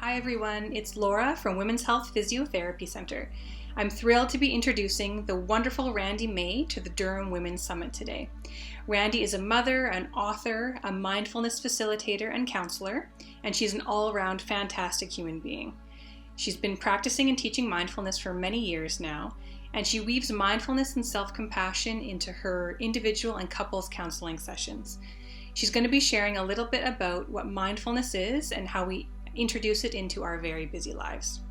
Hi everyone, it's Laura from Women's Health Physiotherapy Center. I'm thrilled to be introducing the wonderful Randi-Mae to the Durham Women's Summit today. Randi is a mother, an author, a mindfulness facilitator, and counselor, and she's an all-around fantastic human being. She's been practicing and teaching mindfulness for many years now, and she weaves mindfulness and self-compassion into her individual and couples counseling sessions. She's going to be sharing a little bit about what mindfulness is and how we introduce it into our very busy lives.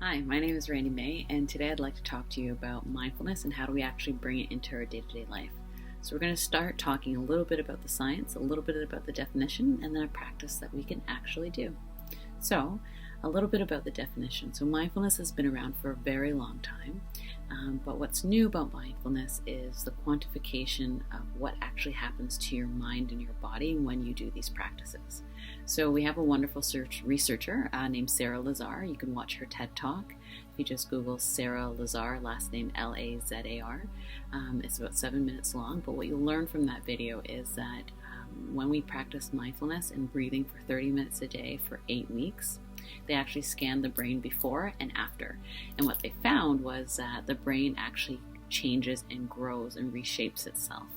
Hi, my name is Randi-Mae, and today I'd like to talk to you about mindfulness and how do we actually bring it into our day-to-day life. So we're going to start talking a little bit about the science, a little bit about the definition, and then a practice that we can actually do. So, a little bit about the definition. So mindfulness has been around for a very long time, but what's new about mindfulness is the quantification of what actually happens to your mind and your body when you do these practices. So we have a wonderful researcher named Sarah Lazar. You can watch her TED Talk. If you just Google Sarah Lazar, last name Lazar, it's about 7 minutes long, but what you'll learn from that video is that when we practice mindfulness and breathing for 30 minutes a day for 8 weeks, they actually scanned the brain before and after. And what they found was that the brain actually changes and grows and reshapes itself.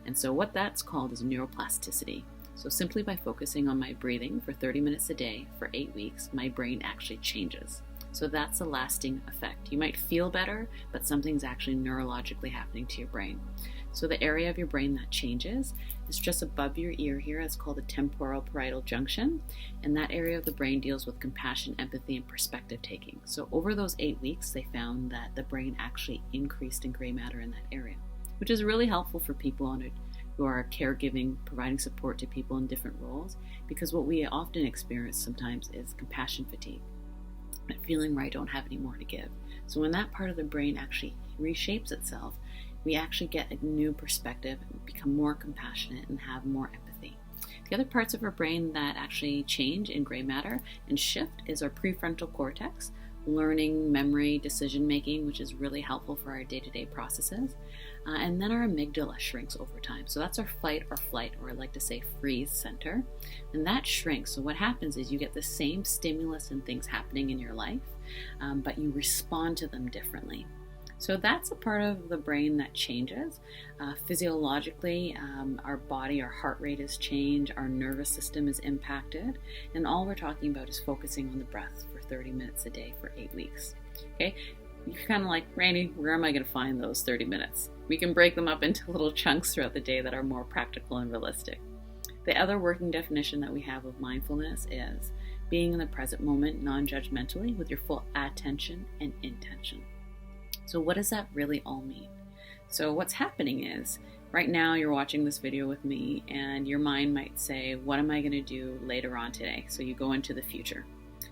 And so what that's called is neuroplasticity. So simply by focusing on my breathing for 30 minutes a day for 8 weeks, my brain actually changes. So that's a lasting effect. You might feel better, but something's actually neurologically happening to your brain. So the area of your brain that changes is just above your ear here. It's called the temporal parietal junction. And that area of the brain deals with compassion, empathy, and perspective taking. So over those 8 weeks, they found that the brain actually increased in gray matter in that area, which is really helpful for people who are caregiving, providing support to people in different roles, because what we often experience sometimes is compassion fatigue. Feeling where I don't have any more to give. So when that part of the brain actually reshapes itself, we actually get a new perspective and become more compassionate and have more empathy. The other parts of our brain that actually change in gray matter and shift is our prefrontal cortex, learning, memory, decision making, which is really helpful for our day-to-day processes. And then our amygdala shrinks over time. So that's our fight or flight, or I like to say freeze center. And that shrinks. So what happens is you get the same stimulus and things happening in your life, but you respond to them differently. So that's a part of the brain that changes. Physiologically, our body, our heart rate is changed, our nervous system is impacted, and all we're talking about is focusing on the breath for 30 minutes a day for 8 weeks. Okay, you're kind of like, Randy, where am I going to find those 30 minutes? We can break them up into little chunks throughout the day that are more practical and realistic. The other working definition that we have of mindfulness is being in the present moment non-judgmentally with your full attention and intention. So what does that really all mean? So what's happening is, right now you're watching this video with me and your mind might say, what am I going to do later on today? So you go into the future.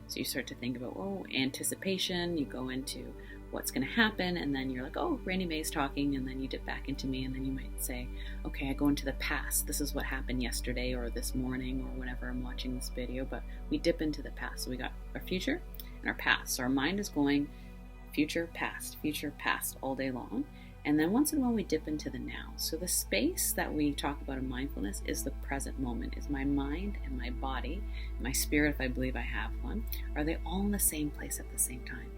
So you start to think about, anticipation, you go into what's going to happen, and then you're like, Randi-Mae's talking, and then you dip back into me, and then you might say, okay, I go into the past. This is what happened yesterday or this morning or whenever I'm watching this video, but we dip into the past. So we got our future and our past. So our mind is going future, past all day long. And then once in a while we dip into the now. So the space that we talk about in mindfulness is the present moment, is my mind and my body, my spirit, if I believe I have one, are they all in the same place at the same time?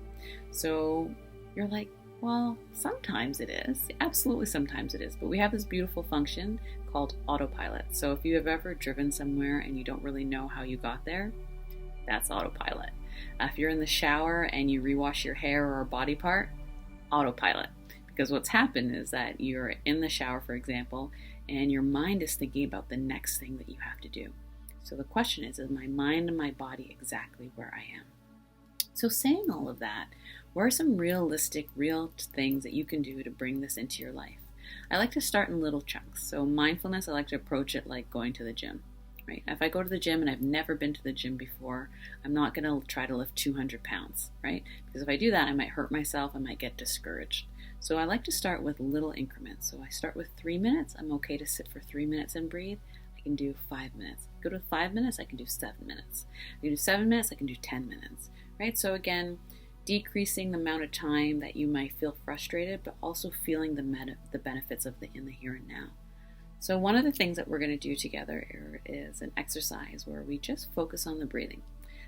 So you're like, well, sometimes it is. Absolutely, sometimes it is. But we have this beautiful function called autopilot. So if you have ever driven somewhere and you don't really know how you got there, that's autopilot. If you're in the shower and you rewash your hair or a body part, autopilot. Because what's happened is that you're in the shower, for example, and your mind is thinking about the next thing that you have to do. So the question is my mind and my body exactly where I am? So saying all of that, what are some realistic, real things that you can do to bring this into your life? I like to start in little chunks. So mindfulness, I like to approach it like going to the gym. Right? If I go to the gym and I've never been to the gym before, I'm not going to try to lift 200 pounds, right? Because if I do that, I might hurt myself, I might get discouraged. So I like to start with little increments. So I start with 3 minutes. I'm okay to sit for 3 minutes and breathe. I can do 5 minutes. Go to 5 minutes, I can do 7 minutes. I can do 7 minutes, I can do 10 minutes, right? So again, decreasing the amount of time that you might feel frustrated, but also feeling the benefits of in the here and now. So one of the things that we're going to do together is an exercise where we just focus on the breathing.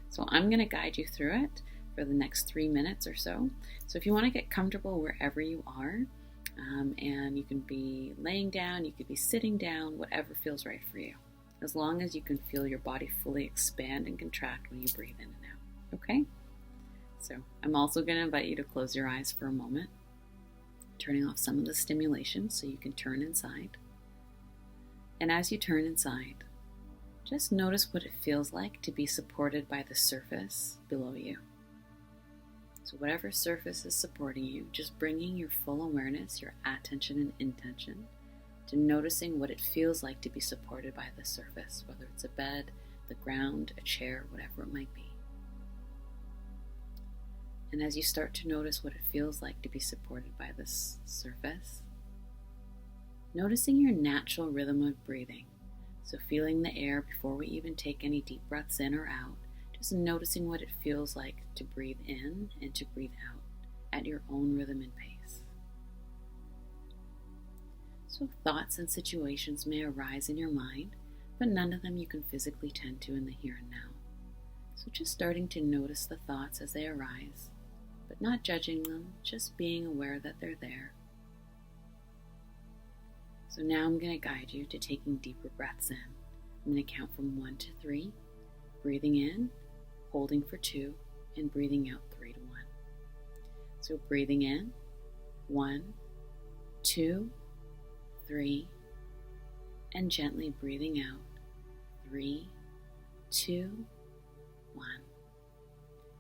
So I'm going to guide you through it for the next 3 minutes or so. So if you want to get comfortable wherever you are, and you can be laying down, you could be sitting down, whatever feels right for you, as long as you can feel your body fully expand and contract when you breathe in and out. Okay? So I'm also going to invite you to close your eyes for a moment, turning off some of the stimulation so you can turn inside. And as you turn inside, just notice what it feels like to be supported by the surface below you. So whatever surface is supporting you, just bringing your full awareness, your attention and intention to noticing what it feels like to be supported by the surface, whether it's a bed, the ground, a chair, whatever it might be. And as you start to notice what it feels like to be supported by this surface, noticing your natural rhythm of breathing. So feeling the air before we even take any deep breaths in or out, just noticing what it feels like to breathe in and to breathe out at your own rhythm and pace. So thoughts and situations may arise in your mind, but none of them you can physically tend to in the here and now. So just starting to notice the thoughts as they arise, but not judging them, just being aware that they're there. So now I'm going to guide you to taking deeper breaths in. I'm going to count from 1 to 3, breathing in, holding for 2, and breathing out 3 to 1. So breathing in, 1, 2, 3, and gently breathing out, 3, 2, 1.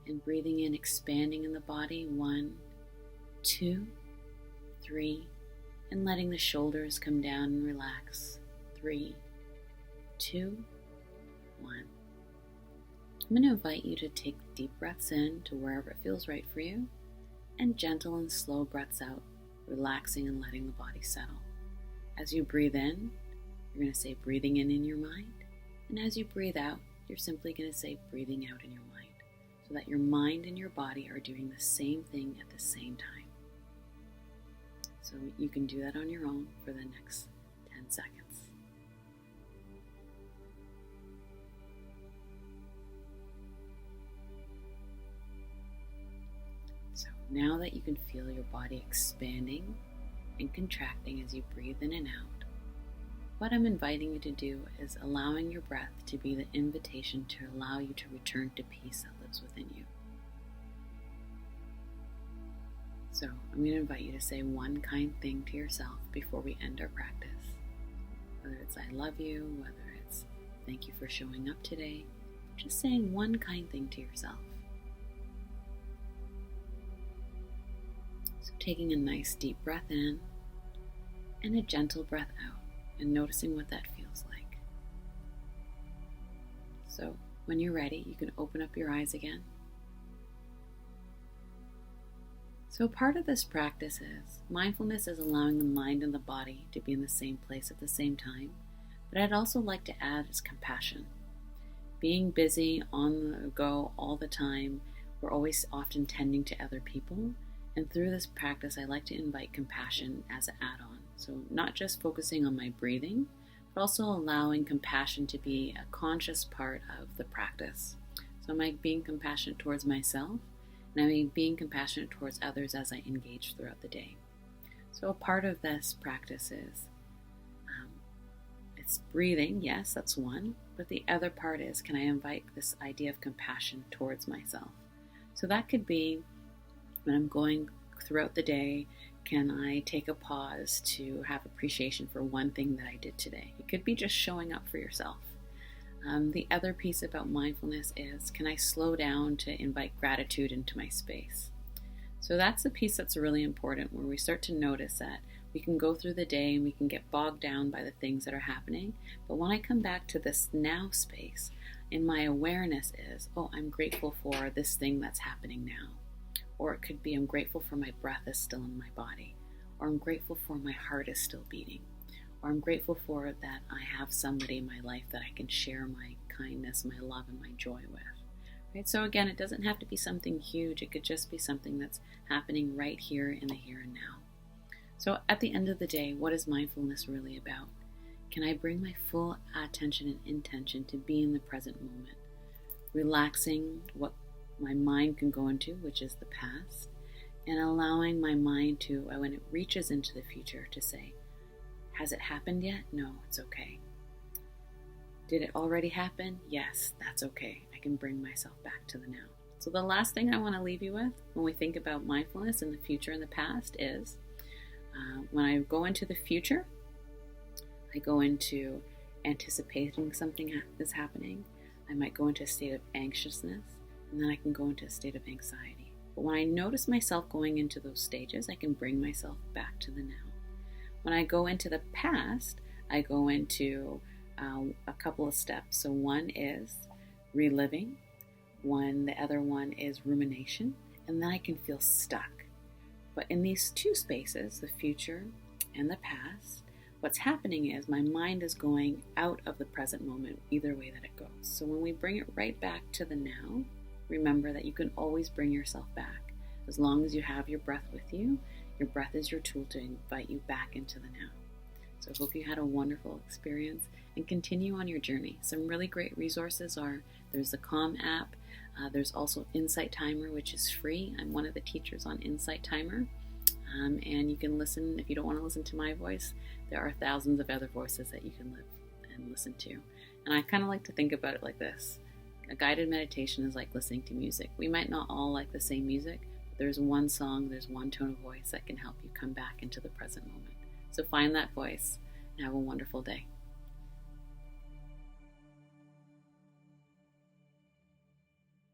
And breathing in, expanding in the body, 1, 2, 3, and letting the shoulders come down and relax, 3, 2, 1. I'm going to invite you to take deep breaths in to wherever it feels right for you, and gentle and slow breaths out, relaxing and letting the body settle. As you breathe in, you're going to say breathing in your mind, and as you breathe out, you're simply going to say breathing out in your mind, so that your mind and your body are doing the same thing at the same time. So you can do that on your own for the next 10 seconds. So now that you can feel your body expanding and contracting as you breathe in and out, what I'm inviting you to do is allowing your breath to be the invitation to allow you to return to peace that lives within you. So I'm going to invite you to say one kind thing to yourself before we end our practice. Whether it's I love you, whether it's thank you for showing up today, just saying one kind thing to yourself. So taking a nice deep breath in and a gentle breath out and noticing what that feels like. So when you're ready, you can open up your eyes again. So part of this practice is mindfulness is allowing the mind and the body to be in the same place at the same time, but I'd also like to add is compassion. Being busy, on the go all the time, we're always often tending to other people, and through this practice I like to invite compassion as an add-on. So not just focusing on my breathing, but also allowing compassion to be a conscious part of the practice. So am I being compassionate towards myself? And I'm being compassionate towards others as I engage throughout the day. So a part of this practice is, it's breathing, yes, that's one, but the other part is, can I invite this idea of compassion towards myself? So that could be, when I'm going throughout the day, can I take a pause to have appreciation for one thing that I did today? It could be just showing up for yourself. The other piece about mindfulness is, can I slow down to invite gratitude into my space? So that's the piece that's really important, where we start to notice that we can go through the day and we can get bogged down by the things that are happening. But when I come back to this now space, and my awareness is, oh, I'm grateful for this thing that's happening now. Or it could be, I'm grateful for my breath is still in my body. Or I'm grateful for my heart is still beating. Or I'm grateful for that I have somebody in my life that I can share my kindness, my love, and my joy with. Right? So again, it doesn't have to be something huge. It could just be something that's happening right here in the here and now. So at the end of the day, what is mindfulness really about? can I bring my full attention and intention to be in the present moment, relaxing what my mind can go into, which is the past, and allowing my mind to, when it reaches into the future, to say, has it happened yet? No, it's okay. Did it already happen? Yes, that's okay. I can bring myself back to the now. So the last thing I want to leave you with when we think about mindfulness in the future and the past is when I go into the future, I go into anticipating something is happening. I might go into a state of anxiousness, and then I can go into a state of anxiety. But when I notice myself going into those stages, I can bring myself back to the now. When I go into the past, I go into a couple of steps. So one is reliving, the other one is rumination, and then I can feel stuck. But in these two spaces, the future and the past, what's happening is my mind is going out of the present moment either way that it goes. So when we bring it right back to the now, remember that you can always bring yourself back. As long as you have your breath with you, your breath is your tool to invite you back into the now. So I hope you had a wonderful experience and continue on your journey. Some really great resources are, there's the Calm app, there's also Insight Timer, which is free. I'm one of the teachers on Insight Timer. And you can listen, if you don't want to listen to my voice, there are thousands of other voices that you can live and listen to. And I kind of like to think about it like this. A guided meditation is like listening to music. We might not all like the same music, but there's one song, there's one tone of voice that can help you come back into the present moment. So find that voice and have a wonderful day.